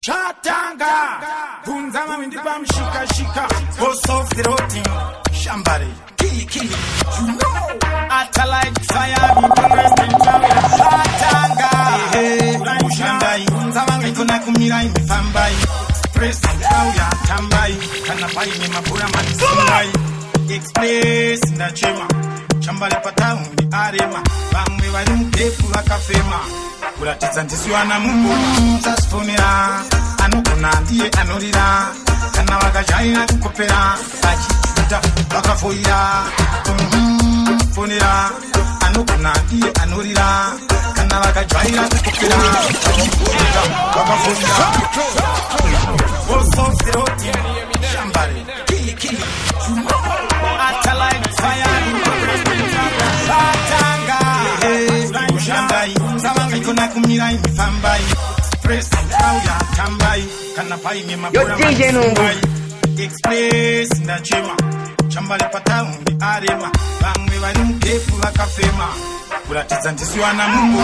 Chatanga Bunzama windipa mshika Boss of the rotting Shambari Kili You know Ata like fire Chatanga Ushandai Bunzama wikona kumira imifambai Express Kauya Tambai Kanapai Mimapura Manisimbai Express Ndachema Chambali Pataumbi Arema Bamwe wali mkefu wakafema Kuratiza ndisiwa na mungu Sasfunira Anukuna ndiye anurira Kana wakajaina kukopera Tachichuta wakafoira Funira Anukuna ndiye anurira Kana wakajaina kukopera Tachichuta wakafoira Boss of the roti Shambari Kili Ata like fire Ushandai Ikona kumira imifambai Express Kauya Tambai Kanapai Mimapura Manisimbai Express Ndachema Chambali Pataumbi Arema Bamwe wali mkefu wakafema Kuratiza ndisiwa na mungu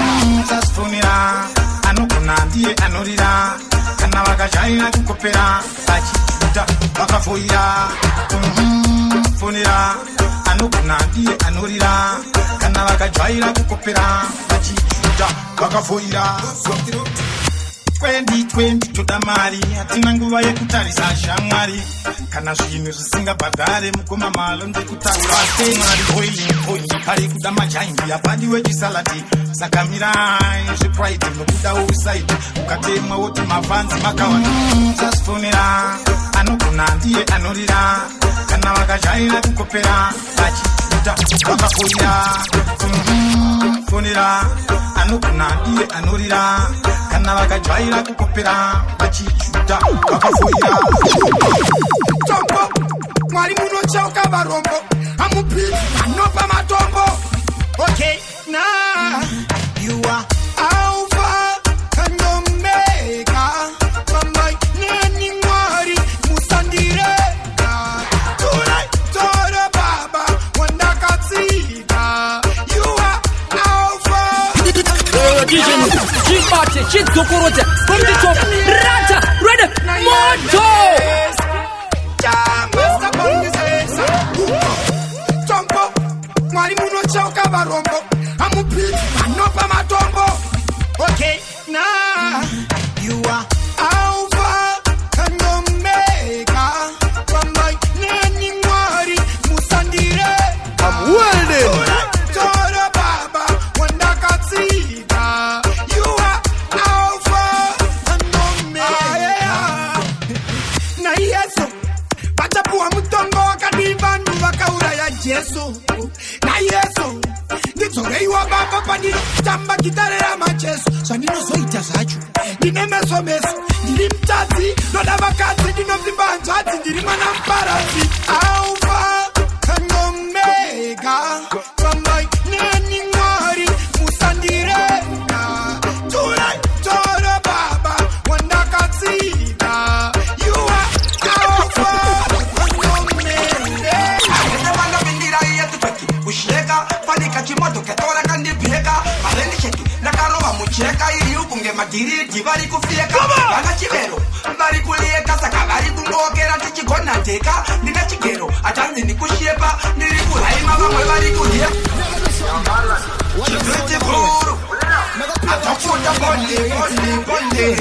Sasfunira Anukuna ndiye anurira Kana wakajaina kukopera Tachichuta wakafoira Funira Anukuna ndiye anurira Kana wakajaina kukopera Tachichuta wakafoira 2020 tudamari Atina nguva yekutarisa shamwari Kana zvinhu zvisingabhadhare mukoma malo ndekutaura temari boiling point pari kudama jaindi apandi wechisalati saka mirai zvepride nokuda usaidi ukatemwa woti mafanzi makawanda sasifonera anogona ndiye anorira kana vakajaira kukopera vachichuta vakafoira fonera anogona ndiye anorira kana vakajaira kukopera vachichuta vakafoira Tombo, mwari munochauka varombo Amupi, anopa matombo Okay, nah You are Alpha and Omega Mamai, neni mwari Musandireka Turai, toro baba Wandakatsika You are Alpha Chipate, chidokorote From the top, Raja, ready, Moto Tombo, mwari munochauka varombo Amupi, anopa matombo Okay, nah You are Alpha and Omega Mamai, neni mwari Musandire I'm welding Toro baba, wandakatsika You are Alpha and Omega Na Yesu Patapuwa mutongo wakati vandu vakauraya Jesu Na Yesu Nditsoreiwa baba pandino tamba kitarera macheso Sandinozoita zvacho Ndine meso Ndiri mutadzi Noda vakadzi ndinovimba hanzvadzi Ndiri mwana muparadzi Alpha and Omega Mamai neni mwari Musandireka Turai toro baba Wandakatsika You are Alpha Usheka, panika chimoto ketora kandipeka Maleni sheki, nakarova mucheka Iri upunge madiri, jivari kufieka Vana chivero, vari kulieka Saka vari kungokera, tichigona teka Nina chigero, atanzi ni kushepa Niri kulaima, vamwe vari kulieka Chivete buru Atachuta bonde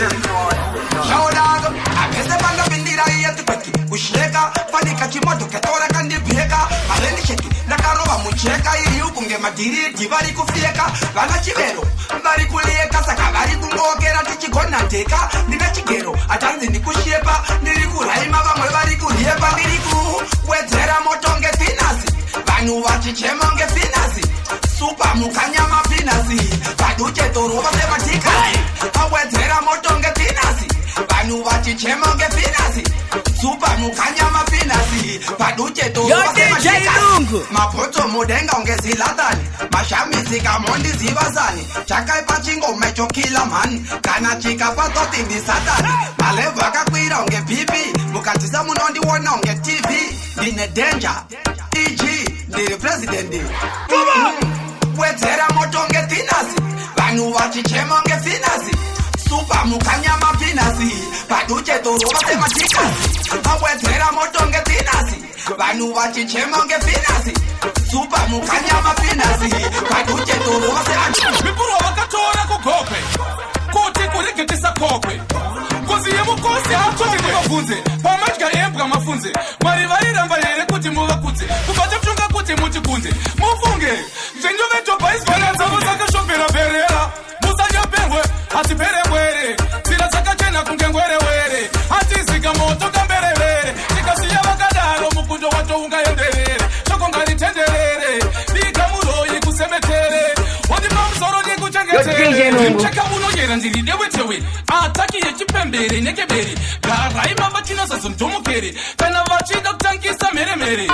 Shaudago, apese panda bindira yetu kweki Usheka, panika chimoto ketora kandipeka Maleni sheki, nakarova mucheka iri upunge madiri jivari kufieka vana chivero vari kulieka saka vari kungokera tichigona teka ndina chigero atanzi ndikushepa ndiri kuraima vamwe vari kuryepa ndiri kuwedzera moto ngefinasi vanhu vachichema ngefinasi supa mukanyama finasi vaduchetorova sevatikasi awedzera moto ngefinasi vanhu vachichema ngefinasi supa mukanyama finasi vaduchetorova sevatikasi mapoto mudenga ungezilatani mashamizi kamondi zivazani chakaipa chingome chokila mani kana chikapatoti ndi satani malevu akakwira unge pipi mukatisa munondiwona unge tv ndine danger eg ndiri president wedzera moto ngetinasi vanhu vachichema ngefinasi supa mukanyama finasi Paduche toro vase matikasi Awetera moto nge tinasi Vanu vachichema nge finasi Super mukanya mapinasi Paduche toro vase matikasi Mipuru wakatora kukope Kuti kulikitisa kope Kozi yemu kosi hatuti muwafunze Pamatika yembwa mafunze Marivarira mbalere kuti muwakuze Kupata mchunga kuti mutikunze Mufunge Jenjuve topa isbana Zavo zaka shopera berera Musanya pengwe Hati pere mwere Zila zaka chena kunge mwere were Hati zika moto kambere were Nikasiya wakadalo mukunjo wato unga yenderere Shoko ngani tenderere Dika muroyi kusemetere Wadi mamsoro ni kuchengetere Mchaka uno yera ndiri dewetewe Ataki yechi pembere nekebere Garai mamba chino saso mtomokere Kana vachida kutankisa mere mere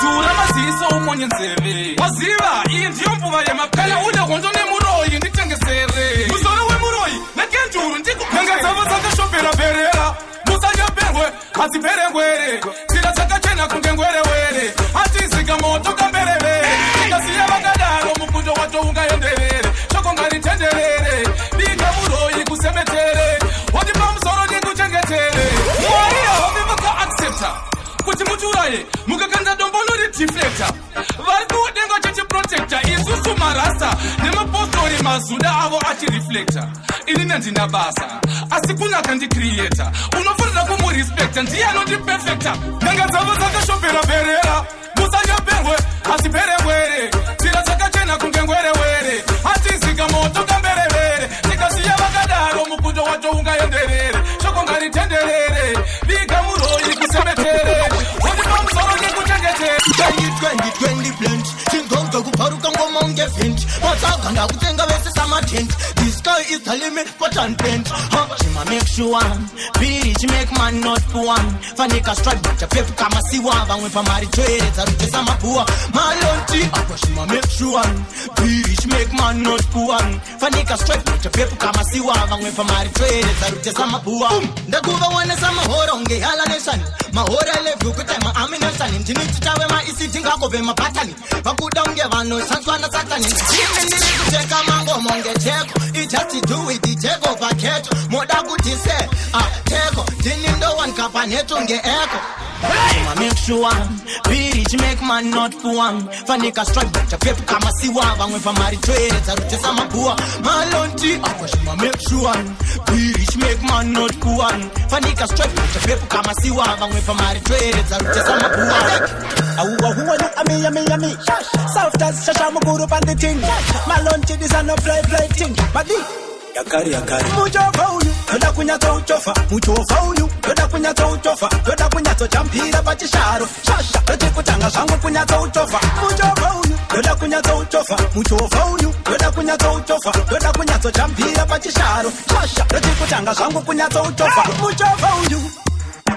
Zura maziso umonye nzeve Waziva, iyi ndiyo mpuva ya makana Ule hondo ne muroyi nditengesere Muzoro we muroyi, nekenjuru ndiku Nenga zavo zaka shopera berera Musanya pengwe, hati pere ngwere Zila zaka chena kunge ngwere were Hati zika moto kambere were Nikasiya wakadalo mukunjo wato unga yenderere Shoko ngani tenderere Dika muroyi kusemetere Wadi mamsoro ndiku chengetere Mwaya hobi waka accepta Kuti muturaye, mukakanda dombono deflector. Varku dengo chichi protector. Isusu marasta. Nema postori mazunda avo achi reflector. Ini nandina basa. Asikuna kandi creator. Unofunda kumu respector. Ndiya no di perfector. Nanga zavo zaka shopera berera. Musanya pengwe. Asi pere were. Sila zaka chena kunge ngwere were. Hati zika moto kambere were. Nikasiya wakadalo mukunjo wato unga yenderere. Shoko ngani tenderere. Liga muroyi kusemetere. 2020 blend Chingonga kuparuka ngoma ungevent Matsaganda kutenga vese sama tent The sky is the limit but unbent Chima make sure Be rich make man not poor Fanika strike but pepu kama siwa Vangwe pa marichwere zarute sama pua Malonti Akwa shima make sure Be rich make man not poor Fanika strike but pepu kama siwa Vangwe pa marichwere zarute sama pua Ndakuva wane sama horonge hala nation Mahora levu kutema amination Mjini tutawe maisi tinga kove mapatani Bakuda unge vano sanswana satani Chimini kuteka mango monge cheko It has to do with the cheko paketo Moda kutise, teko Dini ndo one kapaneto nge eko Shima make sure Be rich make man not poor Fanika strike but pepu kama siwa Vangwe pa marichwere zarute sama pua Malonti Akwa shima make sure Be rich make man not poor Fanika strike but pepu kama siwa Vangwe pa marichwere zarute sama pua Awa huwa look a me Soft as shasha mukuru pan the ting Malonti this a no play thing Badi Yakari Mujo fauyu Yoda kunyato uchofa Mujo fauyu Yoda kunyato uchofa Yoda kunyato champira pachisharo Shasha Yote kutanga shangu kunyato uchofa Mujo fauyu Yoda kunyato uchofa Mujo fauyu Yoda kunyato uchofa Yoda kunyato champira pachisharo Shasha Yote kutanga shangu kunyato uchofa Mujo fauyu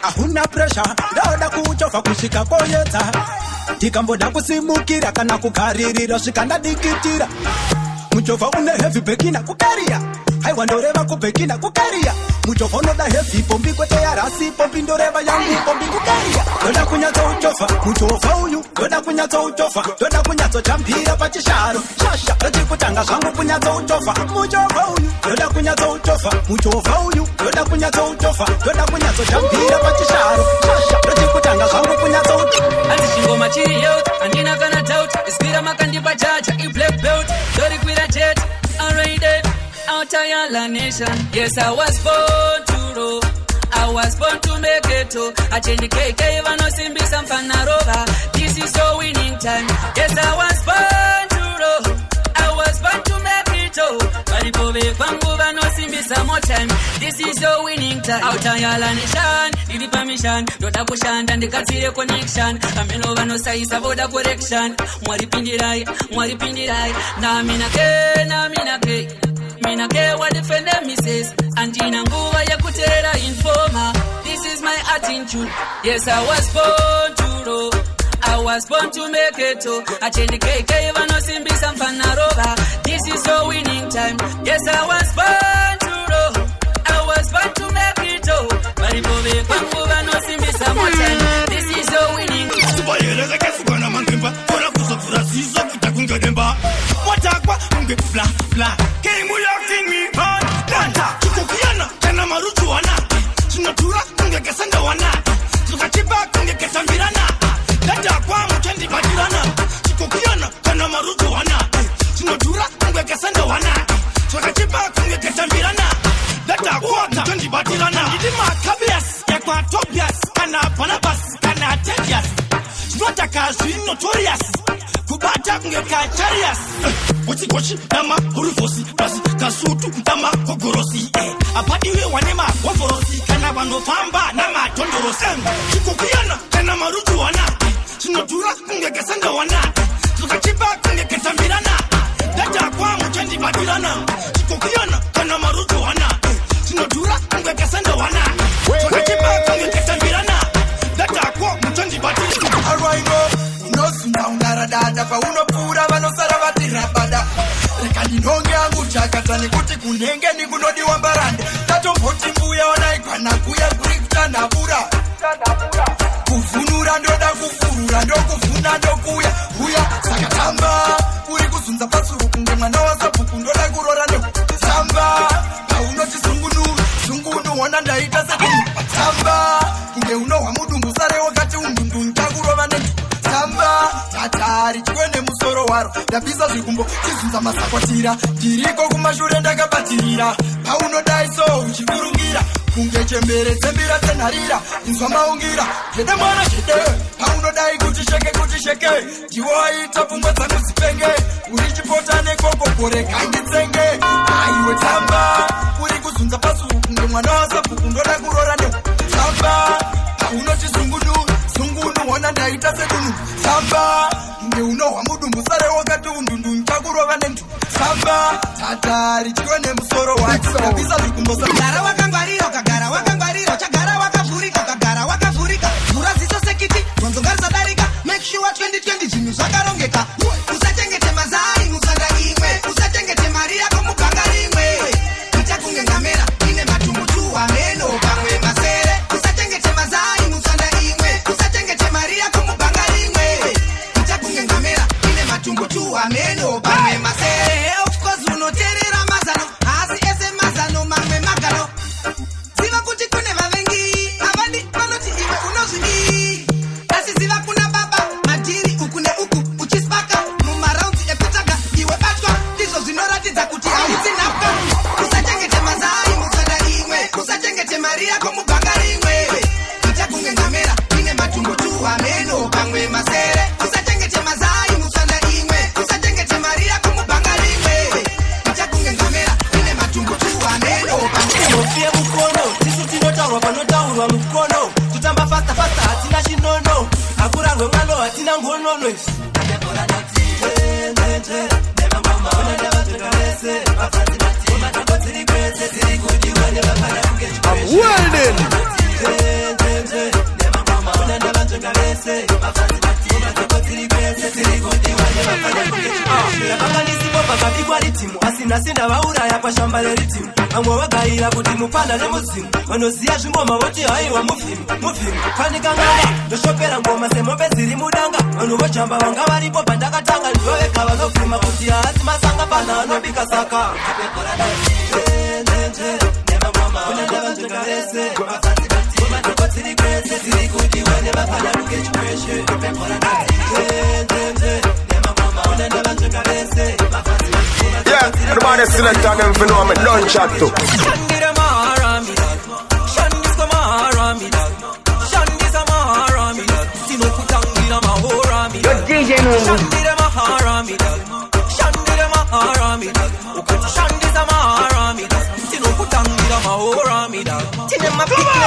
Ahuna pressure Yoda kuchofa kushika koyeta Tikamboda kusimukira Kana kukaririra Shikanda dikitira Muchova une heavy bekina kukaria Haiwa ndoreva kubekina kukaria Muchova unoda heavy pombi kwete ya rasi Pombi ndoreva yangu pombi kukaria Yoda kunyato uchofa Muchova uyu Yoda kunyato uchofa Yoda kunyato champira pachisharo Shasha Yoda kutanga shangu kunyato uchofa Muchova uyu Yoda kunyato uchofa Muchova uyu Yoda kunyato uchofa Yoda kunyato champira pachisharo Shasha Yoda kutanga shangu kunyato uchofa Antishingo machiri out Andina kana doubt Ispira makandi bajaja I black belt Dori kwira jet Unrated Out of your nation Yes I was born to roll I was born to make it I change the KK even no simbi some fanarova This is your winning time Yes I was born to roll I was born to make it Baripove kwangu no simbi some more time This is your winning time Out of your nation Didi permission Dota kushanda ndikatire connection Amenova no saisa voda correction Mwari pindirai Na mina ke Mina ke wa defend them misses Anjina nguva ya kutera informer This is my attitude Yes I was born to roll I was born to make it I change the KK even no simbi some fanarova This is your winning time Yes I was born to roll I was born to make it Baripove kwangu no simbi some more time This is your winning time Subayeleza kesukana mangimba Kora kusofura siso kutakunga demba Watakwa unge bla bla Came we acting me on Danta Kiko kiyana Tena maruchu wana Chino chinotura kungekesenda wana tukachipa kungeketambirana data kwa mchendi batirana chikokiana kana marujo wana chinotura kungekesenda wana tukachipa kungeketambirana data kwa mchendi batirana ndidi makabias yakwa tobias kana Barnabas kana Tedias chinotaka zvinotorious kubata kungekacharias gochi nama hurufosi basi kasutu nama kogorosi apadiwe wanema waforosi kana vanofamba nama tondorosi chikokuyana kana maruju wana chinotura kungekesenda wana tukachipa kungeketambirana data kwa mchendi batirana chikokuyana kana maruju wana chinotura kungekesenda wana tukachipa kungeketambirana data kwa mchendi batirana arwaino unosunda ungaradada paunopfuura vanosara vatirabada reka ndinonge angu chakata nekuti kunenge nikunodiwa mbarande tatomboti mbuya wanaigwana kuya kuri kutanhabura kuvhunura ndoda kufurura ndokuvhuna ndokuya uya saka tamba uri kuzunza patsuru kunge mwana wasabhuku ndoda kurora nekutamba paunoti zungunu wona ndaita sekunu tamba kunge unohwa mudumbu sare wakati undundu ntakurova netamba tatari chikwene musoro waro ndapisa zvikumbo chizunza masakwatira ndiriko kumashure ndakabatirira paunodai so uchikurungira kunge chembere tsembira tsenharira inzwa maungira zvede mwana zvede paunodai kuti sheke ndiwo aita pfungwa dzangu dzipenge uri chipota nekokokore kanditsenge aiwe tamba uri kuzunza pasuru kunge mwana wasabhuku ndoda kurora netamba paunoti zungunu wona ndaita sedunu tamba kunge unohwa mudumbu sare wakati undundu ntakurova nendu tamba tatari chiwe nemusoro wake ndapisa zvikumbo gara wakangwarira ukagara wakangwarira uchagara wakavhurika ukagara wakavhurika vhura ziso sekiti gonzongarisa darika make sure 2020 zvinhu zvakarongeka usachengete mazai musanda imwe usachengete mari yako muganga rimwe ita kunge ngamera ine matumbu tu ameno pamwe masere usachengete mazai musanda imwe usachengete mari yako muganga rimwe ita kunge ngamera ine matumbu tu ameno pamwe masere of course unoterera mazano asi ese mazano mamwe magano ziva kuti kune vavengi avadi vanoti iwe unozvidi asi ziva kuna baba madhiri uku neuku uchispaka mumaraundi ekutaga iwe batwa ndizvo zvinoratidza kuti hausi nhapwa usachengete mazai musanda imwe usachengete mari yako muganga rimwe ita kunge ngamera ine matumbu tu ameno pamwe masere usachengete mazai musanda imwe usachengete mari yako muganga rimwe ita kunge ngamera ine matumbu tu ameno Mofie mukono, tisu tinotaurwa panotaurwa mukono tutamba fasta hatina chinono akurarwe mwano hatina ngonono asinasinda vauraya pashamba leritimu vamwe vagaira kuti mupanda nemuzimu vanoziya zvingoma voti haiwa muvhimu fanikangana ndoshopera ngoma semombe dziri mudanga vanhu vojamba vanga varipo pandakatanga ndoveka vanofima kuti haasi masanga pana anobika saka Yeah, everybody select on them for know me don't chat to. Yo DJ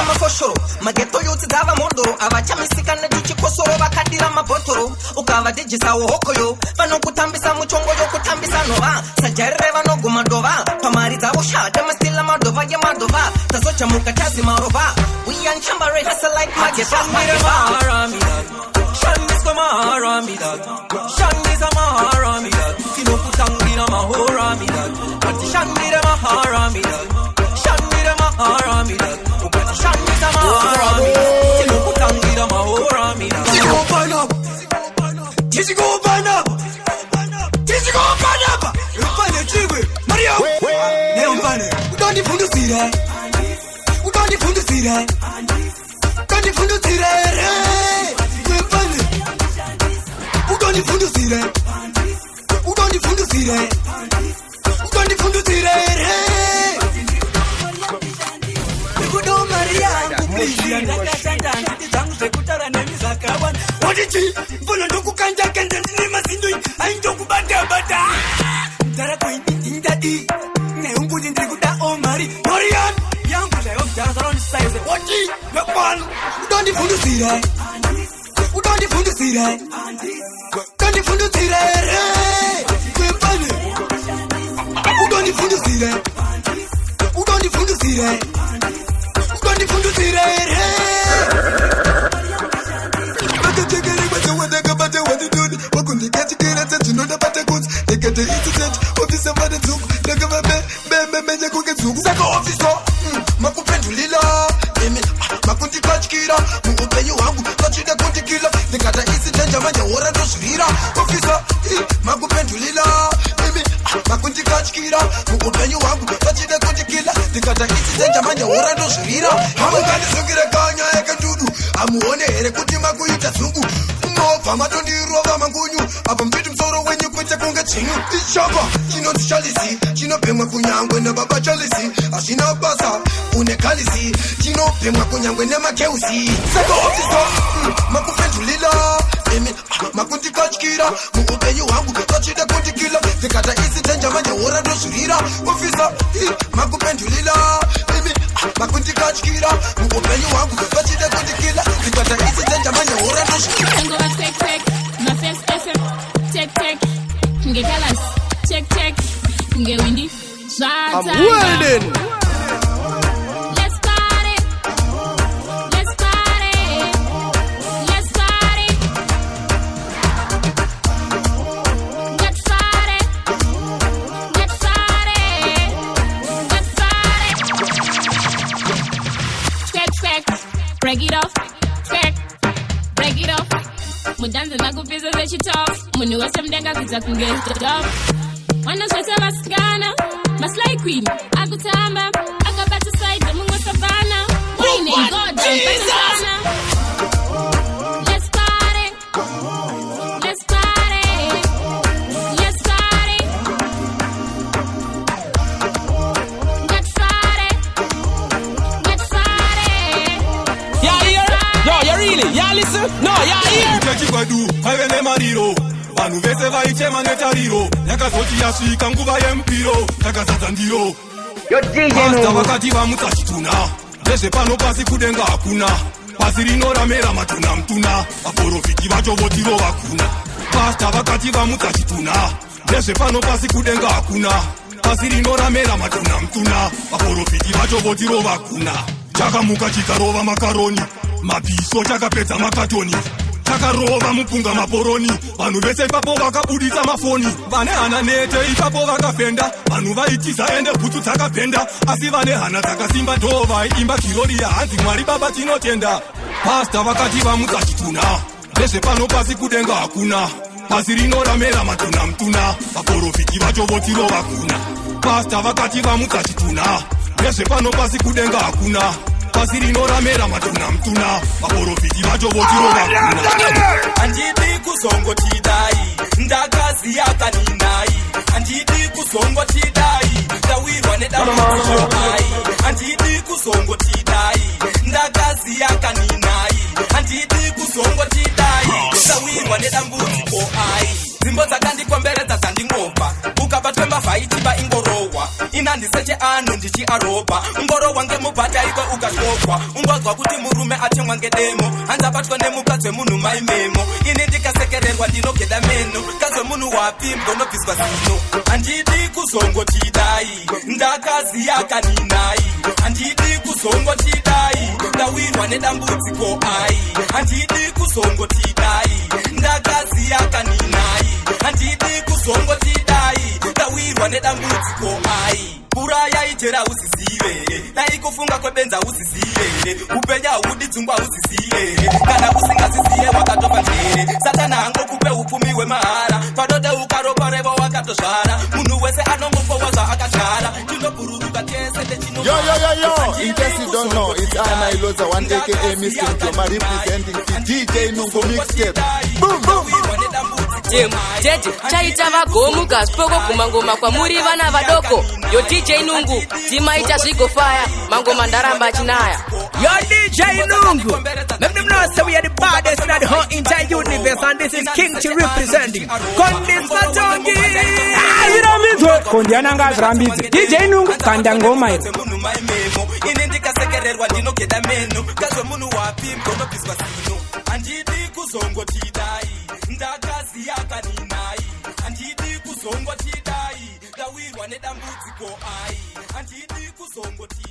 mafoshoro mageto yoti dava mondoro avachamisikana ndichikosoro vakadira mabhotoro ukavadhijisawo hokoyo vanokutambisa muchongo yokutambisa nhova sajarire vanoguma dova pamari dzavo shade mastila madova yemadova tazojamuka tazi marova wiyanchambare hasa like mageto Shandiska maharami dad, Shandisa maharami dad, Tinokutangira mahorami dad, Ati Shandira maharami dad, Shandira maharami dad, Ukati Shandisa maharami dad, Tinokutangira mahorami dad. Tizigo banaba, Mpane chiwe, Mario, Neompane, udoni fundusire, Tire, Tony Fundu Tire, Udoni Fundu Tire, Udoni Fundu Tire, Udoni Fundu Tire, Udo Maria, please, what did you? Funadoku Kanja Kanda Nima Sindu, I don't bata. Taraku in Daddy, Neungu in Triguta or Mari, Marian, young Jaron size, what you? The one, don't you want to see that? Who don't you want to see that? Don't you want to see that? Who don't you want to see that? Who don't you want to see that? Who don't you want to see that? I'm welding. Let's party. Let's party. Let's party. Get party. Get party. Get party. Check. Break it off. Check. Break it off. Mudanza na kupiza zechi top. Muni wase mdenga kuza kunge top. Wana swete maskana. Maslay queen, Agutamba, Agabata side, the Mungo Savannah. Wine in God, Savannah. Let's party. Let's party. Let's party. Get party. Get party. Yeah, here? No, you really? Yeah, listen? No, yeah, here? Vanhu vese vaichema netariro yakazoti yasvika nguva yempiro takazadza ndiro pasta vakati vamutsa chituna ndezvepano pasi kudenga hakuna pasi rinoramera matuna mutuna vaprofiti vacho votirova kuna pasta vakati vamutsa chituna ndezvepano pasi kudenga hakuna pasi rinoramera matuna mutuna vaprofiti vacho votirova kuna chakamuka chikarova makaroni mapiso chakapedza makatoni takarova mupunga maporoni vanhu vese ipapo vakabudisa mafoni vane hana nete ipapo vakafenda vanhu vaitiza ende bhutsu dzakapenda asi vane hana dzakasimba ndo vaiimba kirori yahanzi mwari baba tinotenda pasta vakati vamutsa chituna ndezvepano pasi kudenga hakuna pasi rinoramera matuna mutuna vaprofiti vacho votirova kuna pasta vakati vamutsa chituna ndezvepano pasi kudenga hakuna pasi rinoramera matuna mutuna vaprofiti vacho votirova kuna handidi kuzongotidai ndakaziya kaninai handidi kuzongotidai ndawirwa nedambudziko handidi kuzongotidai ndakaziya kaninai handidi kuzongotidai ndawirwa nedambudziko dzimbo dzakandikomberedza dzandingobva ukabatwe mbavhaiti vaingorohwa inandiseche ano ndichiaropa ungorohwa ngemubhata ikwe ukashokwa ungonzwa kuti murume atemwa ngedemo hanzabatwa nemukadzi wemunhu maimemo ini ndikasekererwa ndinogeda meno kazwe munhu wapi mgonobviswa zino handidi kuzongotidai ndakaziya kaninai handidi kuzongotidai ndawirwa nedambudziko handidi kuzongotidai ndakaziya kaninai handidi kuzongotidai ndawirwa nedambudziko uraya ijera uzizive dai kufunga kwebenza uzizive upenya hudi dzungwa uzizive kana usingazizive wakatofa njere satana hangokupe upfumi hwemahara padode ukaropa revo wakatozvara munhu wese anongopowa zvaakazvara tinobhururuka tese techino Yo, in case you don't know, it's Anna Iloza, one aka Mr. Joma, representing the DJ Nungu mixtape. Boom, boom, Tete, chaita vagomuka spoko kumangoma kwa muri vana vadoko. Yo DJ Nungu, timaita zvigo fire, mangoma ndaramba chinaya. Yo DJ Nungu, let them know so we are the baddest in the whole entire universe, and this is King T representing. Kondis Matongi. Iramizwe, kondiana ngazrambizi. DJ Nungu, kanda ngoma ino. Inindika sekererwa ndino keda menu. Kazwe munu wapi mkono piswa sino. Anjidi kuzongo tidai. Ndagazi yaka ninai. Anjidi kuzongo tidai. Dawirwa nedambuzi ko ai. Anjidi kuzongo tidai.